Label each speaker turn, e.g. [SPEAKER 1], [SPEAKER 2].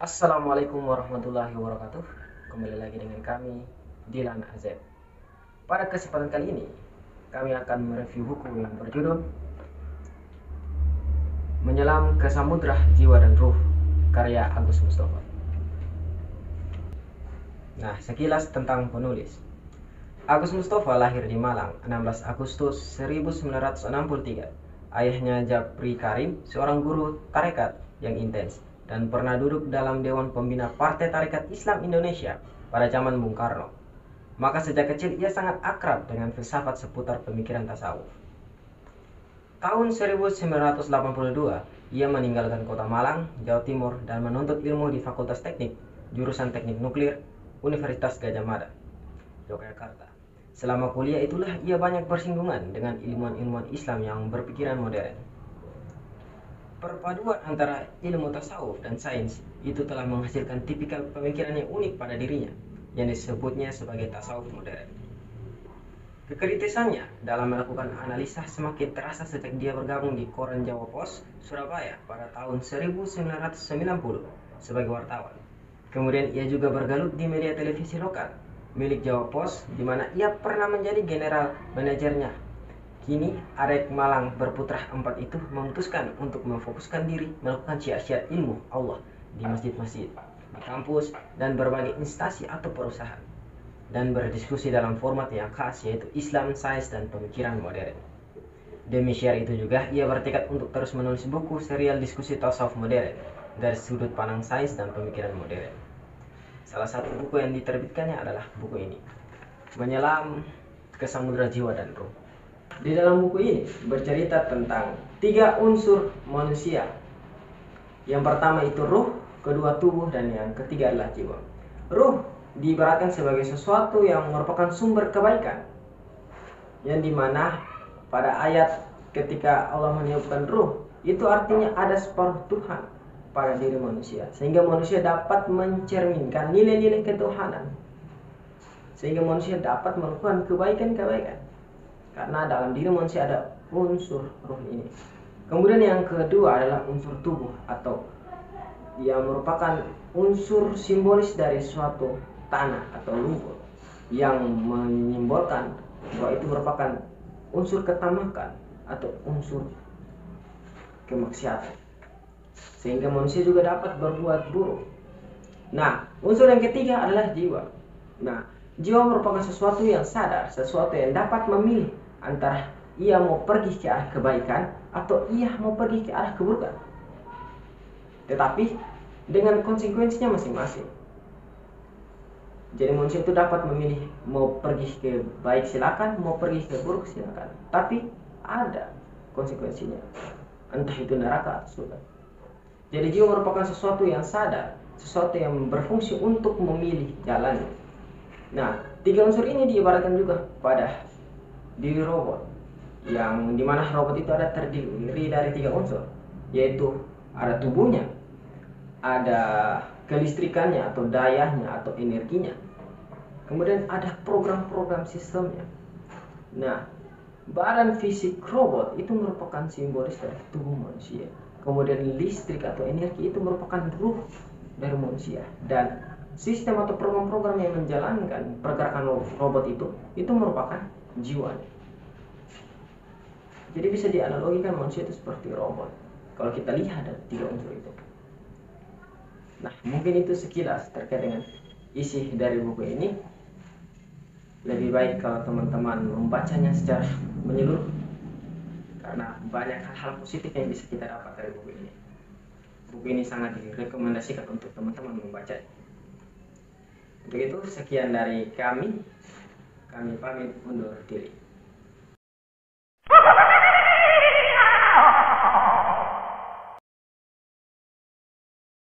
[SPEAKER 1] Assalamualaikum warahmatullahi wabarakatuh. Kembali lagi dengan kami, Dilan AZ. Pada kesempatan kali ini, kami akan mereview buku yang berjudul Menyelam ke Samudra Jiwa dan Ruh, karya Agus Mustafa. Nah, sekilas tentang penulis. Agus Mustafa lahir di Malang 16 Agustus 1963. Ayahnya Japri Karim, seorang guru tarekat yang intens dan pernah duduk dalam Dewan Pembina Partai Tarekat Islam Indonesia pada zaman Bung Karno. Maka sejak kecil ia sangat akrab dengan filsafat seputar pemikiran tasawuf. Tahun 1982, ia meninggalkan kota Malang, Jawa Timur dan menuntut ilmu di Fakultas Teknik, jurusan Teknik Nuklir, Universitas Gadjah Mada, Yogyakarta. Selama kuliah itulah ia banyak bersinggungan dengan ilmuwan-ilmuwan Islam yang berpikiran modern. Perpaduan antara ilmu tasawuf dan sains itu telah menghasilkan tipikal pemikiran yang unik pada dirinya, yang disebutnya sebagai tasawuf modern. Kekritisannya dalam melakukan analisa semakin terasa sejak dia bergabung di Koran Jawa Pos, Surabaya pada tahun 1990 sebagai wartawan. Kemudian ia juga bergelut di media televisi lokal milik Jawa Pos, di mana ia pernah menjadi general manajernya. Kini Arek Malang Berputra 4 itu memutuskan untuk memfokuskan diri melakukan syiar-syiar ilmu Allah di masjid-masjid, di kampus, dan berbagai instansi atau perusahaan, dan berdiskusi dalam format yang khas, yaitu Islam, sains, dan pemikiran modern. Demi syiar itu juga ia bertekad untuk terus menulis buku serial diskusi tasawuf modern dari sudut pandang sains dan pemikiran modern. Salah satu buku yang diterbitkannya adalah buku ini, Menyelam ke Samudra Jiwa dan Ruh. Di dalam buku ini bercerita tentang 3 unsur manusia. Yang pertama itu ruh, kedua tubuh, dan yang ketiga adalah jiwa. Ruh diibaratkan sebagai sesuatu yang merupakan sumber kebaikan, yang dimana pada ayat ketika Allah meniupkan ruh, itu artinya ada separuh Tuhan pada diri manusia, sehingga manusia dapat mencerminkan nilai-nilai ketuhanan, sehingga manusia dapat melakukan kebaikan-kebaikan, karena dalam diri manusia ada unsur ruh ini. Kemudian yang kedua adalah unsur tubuh, atau yang merupakan unsur simbolis dari suatu tanah atau lumpur, yang menyimbolkan bahwa itu merupakan unsur ketamakan atau unsur kemaksiatan, sehingga manusia juga dapat berbuat buruk. Nah, unsur yang ketiga adalah jiwa. Nah, jiwa merupakan sesuatu yang sadar, sesuatu yang dapat memilih antara ia mau pergi ke arah kebaikan atau ia mau pergi ke arah keburukan, tetapi dengan konsekuensinya masing-masing. Jadi manusia itu dapat memilih mau pergi ke baik silakan, mau pergi ke buruk silakan, tapi ada konsekuensinya, entah itu neraka atau surga. Jadi jiwa merupakan sesuatu yang sadar, sesuatu yang berfungsi untuk memilih jalannya. Nah, 3 unsur ini diibaratkan juga pada diri robot, yang dimana robot itu ada terdiri dari 3 unsur, yaitu ada tubuhnya, ada kelistrikannya atau dayanya atau energinya, kemudian ada program-program sistemnya. Nah, badan fisik robot itu merupakan simbolis dari tubuh manusia, kemudian listrik atau energi itu merupakan ruh dari manusia, dan sistem atau program-program yang menjalankan pergerakan robot itu merupakan jiwanya. Jadi bisa dianalogikan manusia itu seperti robot kalau kita lihat ada 3 unsur itu. Nah, mungkin itu sekilas terkait dengan isi dari buku ini. Lebih baik kalau teman-teman membacanya secara menyeluruh, karena banyak hal-hal positif yang bisa kita dapat dari buku ini. Buku ini sangat direkomendasikan untuk teman-teman membaca. Untuk itu, sekian dari kami. Kami pamit undur diri.